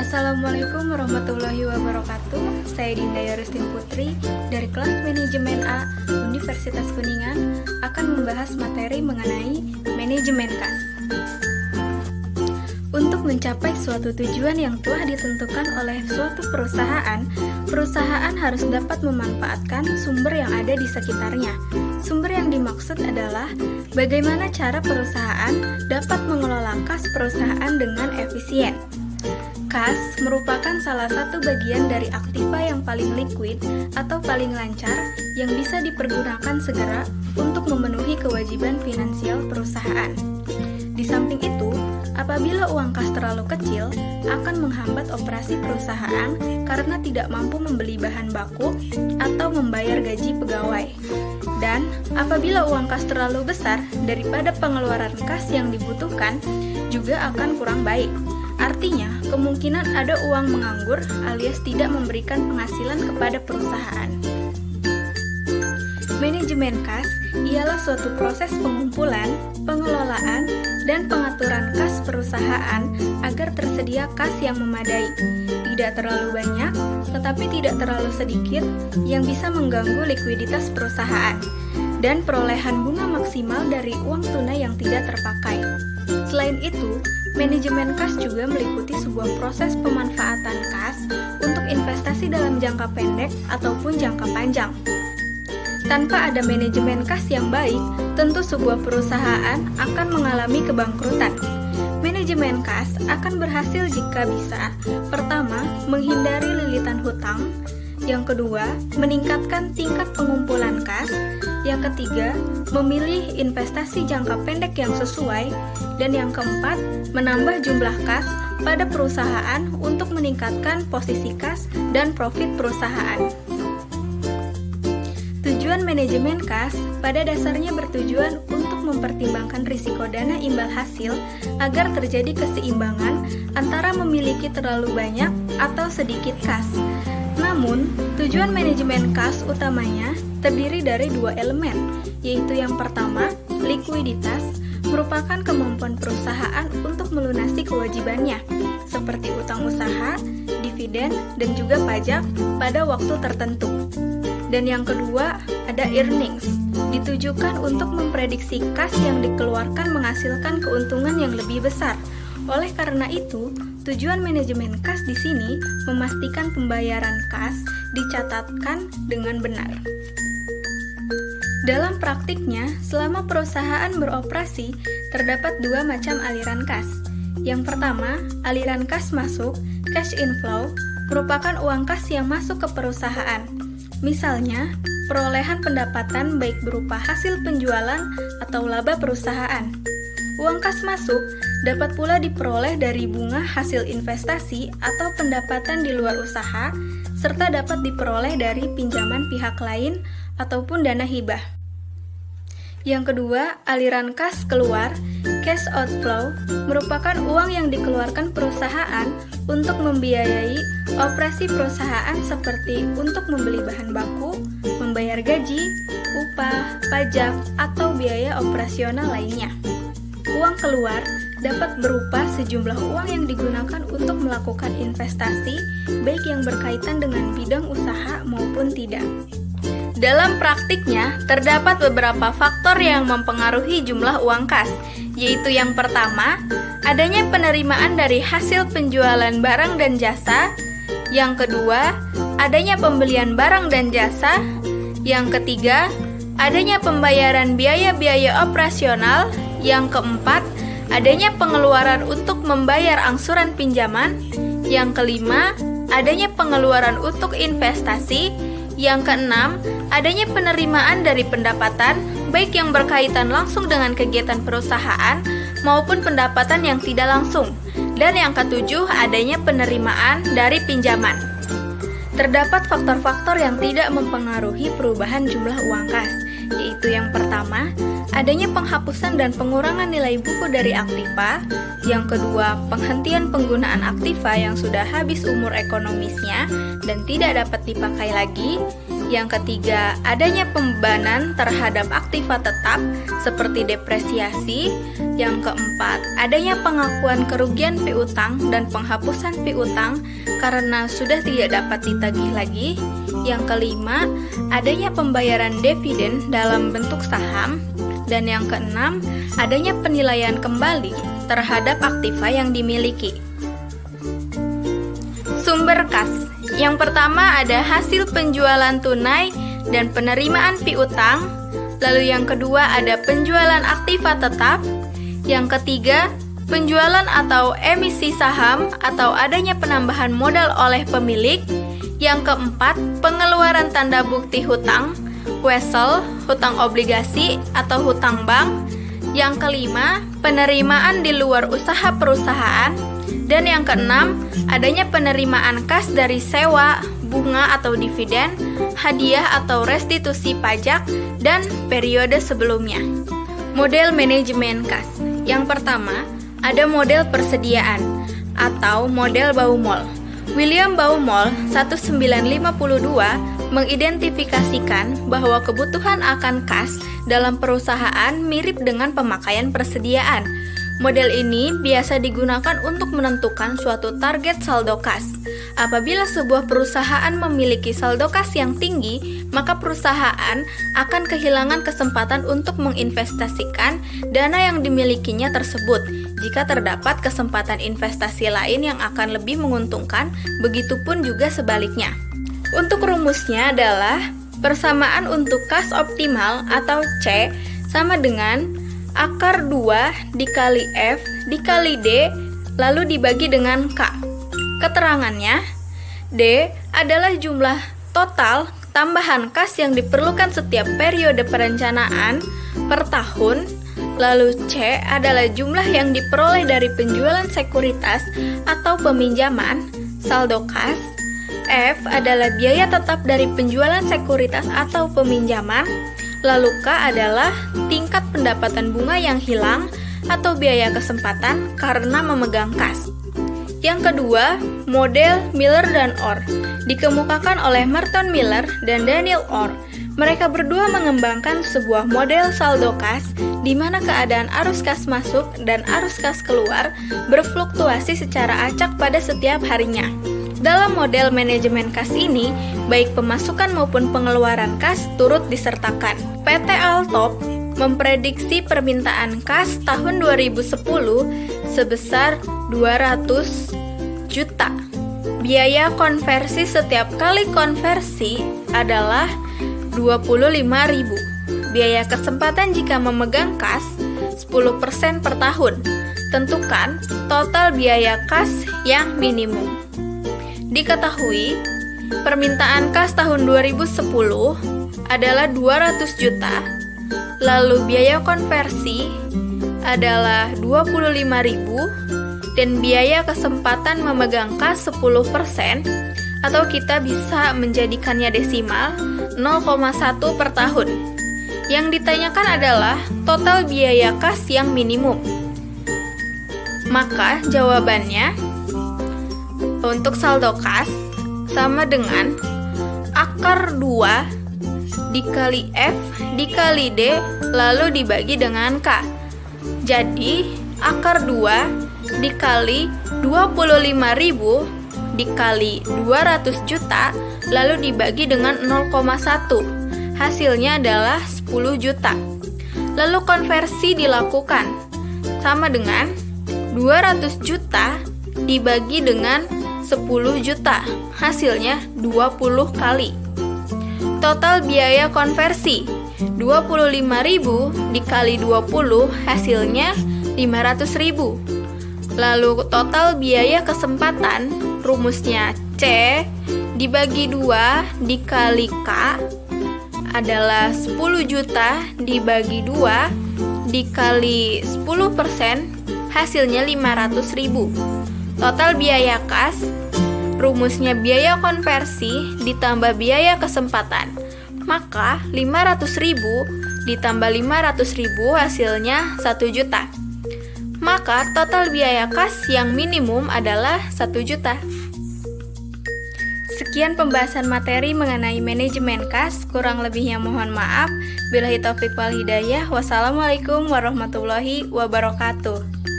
Assalamualaikum warahmatullahi wabarakatuh. Saya Dinda Yaristin Putri dari kelas Manajemen A Universitas Kuningan akan membahas materi mengenai manajemen kas. Untuk mencapai suatu tujuan yang telah ditentukan oleh suatu perusahaan harus dapat memanfaatkan sumber yang ada di sekitarnya. Sumber yang dimaksud adalah bagaimana cara perusahaan dapat mengelola kas perusahaan dengan efisien. Kas merupakan salah satu bagian dari aktiva yang paling liquid atau paling lancar yang bisa dipergunakan segera untuk memenuhi kewajiban finansial perusahaan. Di samping itu, apabila uang kas terlalu kecil, akan menghambat operasi perusahaan karena tidak mampu membeli bahan baku atau membayar gaji pegawai. Dan apabila uang kas terlalu besar daripada pengeluaran kas yang dibutuhkan, juga akan kurang baik. Artinya, kemungkinan ada uang menganggur alias tidak memberikan penghasilan kepada perusahaan. Manajemen kas ialah suatu proses pengumpulan, pengelolaan, dan pengaturan kas perusahaan agar tersedia kas yang memadai, tidak terlalu banyak, tetapi tidak terlalu sedikit yang bisa mengganggu likuiditas perusahaan, dan perolehan bunga maksimal dari uang tunai yang tidak terpakai. Selain itu, manajemen kas juga meliputi sebuah proses pemanfaatan kas untuk investasi dalam jangka pendek ataupun jangka panjang. Tanpa ada manajemen kas yang baik, tentu sebuah perusahaan akan mengalami kebangkrutan. Manajemen kas akan berhasil jika bisa, pertama, menghindari lilitan hutang, yang kedua, meningkatkan tingkat pengumpulan kas, yang ketiga, memilih investasi jangka pendek yang sesuai, dan yang keempat, menambah jumlah kas pada perusahaan untuk meningkatkan posisi kas dan profit perusahaan. Tujuan manajemen kas pada dasarnya bertujuan untuk mempertimbangkan risiko dana imbal hasil agar terjadi keseimbangan antara memiliki terlalu banyak atau sedikit kas. Namun, tujuan manajemen kas utamanya terdiri dari dua elemen, yaitu yang pertama, likuiditas, merupakan kemampuan perusahaan untuk melunasi kewajibannya, seperti utang usaha, dividen, dan juga pajak pada waktu tertentu. Dan yang kedua, ada earnings, ditujukan untuk memprediksi kas yang dikeluarkan menghasilkan keuntungan yang lebih besar. Oleh karena itu, tujuan manajemen kas di sini memastikan pembayaran kas dicatatkan dengan benar. Dalam praktiknya, selama perusahaan beroperasi, terdapat dua macam aliran kas. Yang pertama, aliran kas masuk, cash inflow, merupakan uang kas yang masuk ke perusahaan. Misalnya, perolehan pendapatan baik berupa hasil penjualan atau laba perusahaan. Uang kas masuk dapat pula diperoleh dari bunga hasil investasi atau pendapatan di luar usaha, serta dapat diperoleh dari pinjaman pihak lain ataupun dana hibah. Yang kedua, aliran kas keluar, cash outflow, merupakan uang yang dikeluarkan perusahaan untuk membiayai operasi perusahaan seperti untuk membeli bahan baku, membayar gaji, upah, pajak, atau biaya operasional lainnya. Uang keluar dapat berupa sejumlah uang yang digunakan untuk melakukan investasi, baik yang berkaitan dengan bidang usaha maupun tidak. Dalam praktiknya, terdapat beberapa faktor yang mempengaruhi jumlah uang kas, yaitu yang pertama, adanya penerimaan dari hasil penjualan barang dan jasa, yang kedua, adanya pembelian barang dan jasa, yang ketiga, adanya pembayaran biaya-biaya operasional, yang keempat, adanya pengeluaran untuk membayar angsuran pinjaman, yang kelima, adanya pengeluaran untuk investasi, yang keenam, adanya penerimaan dari pendapatan, baik yang berkaitan langsung dengan kegiatan perusahaan maupun pendapatan yang tidak langsung. Dan yang ketujuh, adanya penerimaan dari pinjaman. Terdapat faktor-faktor yang tidak mempengaruhi perubahan jumlah uang kas, yaitu yang pertama, adanya penghapusan dan pengurangan nilai buku dari aktiva, yang kedua, penghentian penggunaan aktiva yang sudah habis umur ekonomisnya dan tidak dapat dipakai lagi, Yang ketiga, adanya pembebanan terhadap aktiva tetap seperti depresiasi. Yang keempat, adanya pengakuan kerugian piutang dan penghapusan piutang karena sudah tidak dapat ditagih lagi. Yang kelima, adanya pembayaran dividen dalam bentuk saham. Dan yang keenam, adanya penilaian kembali terhadap aktiva yang dimiliki. Sumber kas. Yang pertama ada hasil penjualan tunai dan penerimaan piutang. Lalu yang kedua ada penjualan aktiva tetap. Yang ketiga, penjualan atau emisi saham atau adanya penambahan modal oleh pemilik. Yang keempat, pengeluaran tanda bukti hutang, wesel, hutang obligasi atau hutang bank. Yang kelima, penerimaan di luar usaha perusahaan. Dan yang keenam, adanya penerimaan kas dari sewa, bunga atau dividen, hadiah atau restitusi pajak, dan periode sebelumnya. Model manajemen kas. Yang pertama, ada model persediaan atau model Baumol. William Baumol 1952 mengidentifikasikan bahwa kebutuhan akan kas dalam perusahaan mirip dengan pemakaian persediaan. Model ini biasa digunakan untuk menentukan suatu target saldo kas. Apabila sebuah perusahaan memiliki saldo kas yang tinggi, maka perusahaan akan kehilangan kesempatan untuk menginvestasikan dana yang dimilikinya tersebut. Jika terdapat kesempatan investasi lain yang akan lebih menguntungkan, begitupun juga sebaliknya. Untuk rumusnya adalah persamaan untuk kas optimal atau C sama dengan akar 2 dikali F dikali D lalu dibagi dengan K. Keterangannya, D adalah jumlah total tambahan kas yang diperlukan setiap periode perencanaan per tahun, lalu C adalah jumlah yang diperoleh dari penjualan sekuritas atau peminjaman, saldo kas, F adalah biaya tetap dari penjualan sekuritas atau peminjaman, lalu K adalah tingkat pendapatan bunga yang hilang atau biaya kesempatan karena memegang kas. Yang kedua, model Miller dan Orr dikemukakan oleh Merton Miller dan Daniel Orr. Mereka berdua mengembangkan sebuah model saldo kas di mana keadaan arus kas masuk dan arus kas keluar berfluktuasi secara acak pada setiap harinya. Dalam model manajemen kas ini, baik pemasukan maupun pengeluaran kas turut disertakan. PT Alstom memprediksi permintaan kas tahun 2010 sebesar 200 juta. Biaya konversi setiap kali konversi adalah 25.000. Biaya kesempatan jika memegang kas 10% per tahun. Tentukan total biaya kas yang minimum. Diketahui, permintaan kas tahun 2010 adalah 200 juta, lalu biaya konversi adalah 25.000 dan biaya kesempatan memegang kas 10% atau kita bisa menjadikannya desimal 0,1 per tahun. Yang ditanyakan adalah total biaya kas yang minimum. Maka jawabannya untuk saldo kas sama dengan akar 2 dikali F dikali D lalu dibagi dengan K. Jadi akar 2 dikali 25.000 dikali 200 juta lalu dibagi dengan 0,1. Hasilnya adalah 10 juta. Lalu konversi dilakukan sama dengan 200 juta dibagi dengan 10 juta, hasilnya 20 kali. Total biaya konversi 25.000 dikali 20 hasilnya 500.000. Lalu total biaya kesempatan rumusnya C dibagi 2 dikali K adalah 10 juta dibagi 2 dikali 10% hasilnya 500.000. Total biaya kas, rumusnya biaya konversi ditambah biaya kesempatan. Maka 500.000 ditambah 500.000 hasilnya 1 juta. Maka total biaya kas yang minimum adalah 1 juta. Sekian pembahasan materi mengenai manajemen kas, kurang lebihnya mohon maaf. Billahi taufiq wal hidayah. Wassalamualaikum warahmatullahi wabarakatuh.